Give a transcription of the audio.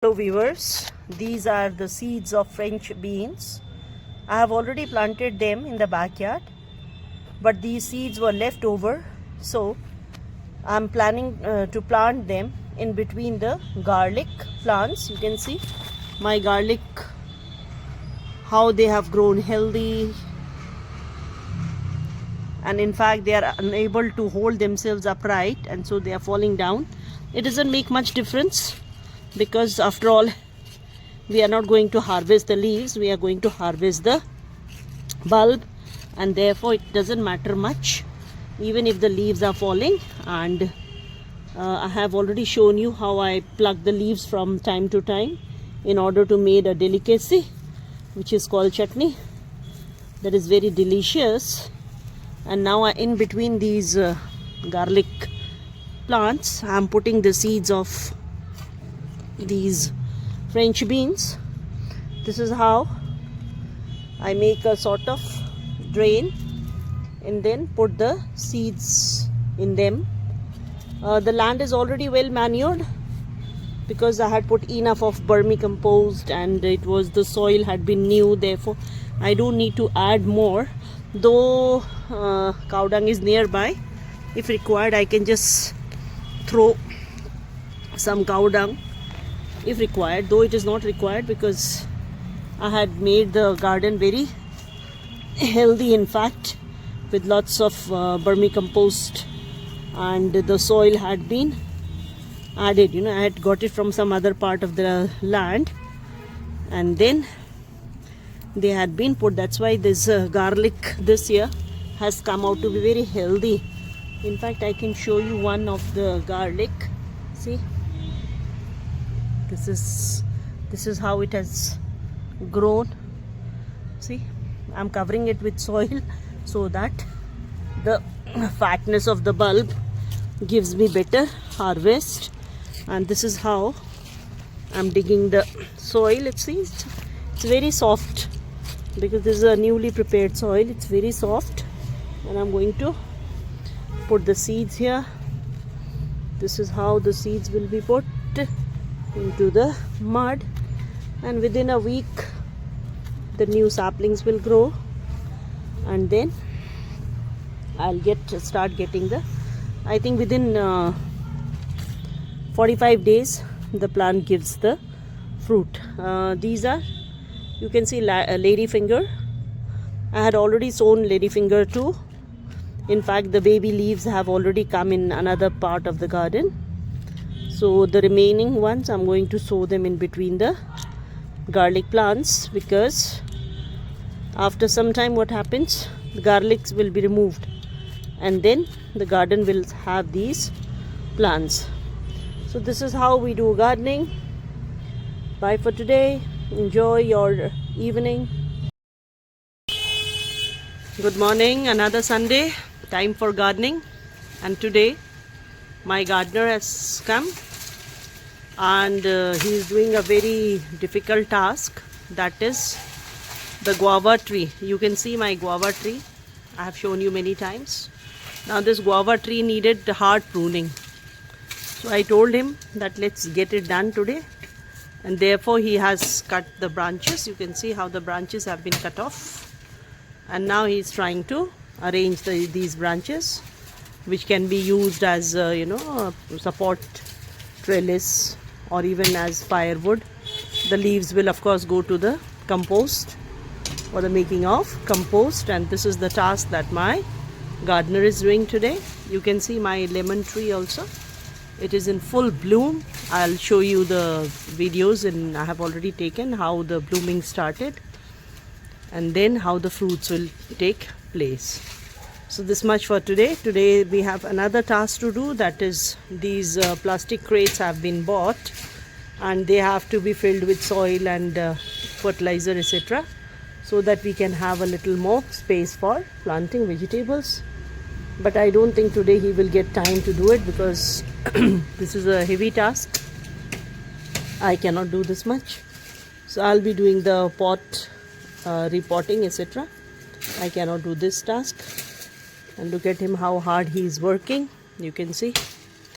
Hello viewers, these are the seeds of French beans. I have already planted them in the backyard, but these seeds were left over, so I am planning to plant them in between the garlic plants. You can see my garlic, how they have grown healthy, and in fact they are unable to hold themselves upright, and so they are falling down. It doesn't make much difference, because after all we are not going to harvest the leaves, we are going to harvest the bulb, and therefore it doesn't matter much even if the leaves are falling. And I have already shown you how I pluck the leaves from time to time in order to make a delicacy which is called chutney, that is very delicious. And now in between these garlic plants I am putting the seeds of these French beans. This is how I make a sort of drain and then put the seeds in them. The land is already well manured because I had put enough of vermicompost, and the soil had been new, therefore I don't need to add more. Though cow dung is nearby, if required I can just throw some cow dung if required, though it is not required because I had made the garden very healthy, in fact, with lots of vermicompost, and the soil had been added. I had got it from some other part of the land, and then they had been put. That's why this garlic this year has come out to be very healthy. In fact, I can show you one of the garlic. See, this is how it has grown. See, I'm covering it with soil so that the fatness of the bulb gives me better harvest. And this is how I'm digging the soil. It's very soft because this is a newly prepared soil. It's very soft, and I'm going to put the seeds here. This is how the seeds will be put into the mud, and within a week the new saplings will grow, and then I'll start getting I think within 45 days the plant gives the fruit. These are, you can see, ladyfinger. I had already sown ladyfinger too. In fact, the baby leaves have already come in another part of the garden. So the remaining ones I'm going to sow them in between the garlic plants, because after some time what happens, the garlics will be removed and then the garden will have these plants. So this is how we do gardening. Bye for today. Enjoy your evening. Good morning, another Sunday, time for gardening. And today my gardener has come, and he is doing a very difficult task, that is the guava tree. You can see my guava tree. I have shown you many times. Now this guava tree needed hard pruning, so I told him that let's get it done today, and therefore he has cut the branches. You can see how the branches have been cut off, and now he is trying to arrange these branches, which can be used as a support trellis or even as firewood. The leaves will of course go to the compost, for the making of compost, and this is the task that my gardener is doing today. You can see my lemon tree also. It is in full bloom. I'll show you the videos, and I have already taken how the blooming started and then how the fruits will take place. So this much for today. Today we have another task to do, that is these plastic crates have been bought, and they have to be filled with soil and fertilizer, etc., so that we can have a little more space for planting vegetables. But I don't think today he will get time to do it, because this is a heavy task. I cannot do this much, so I'll be doing the pot repotting, etc. I cannot do this task. And look at him, how hard he is working. You can see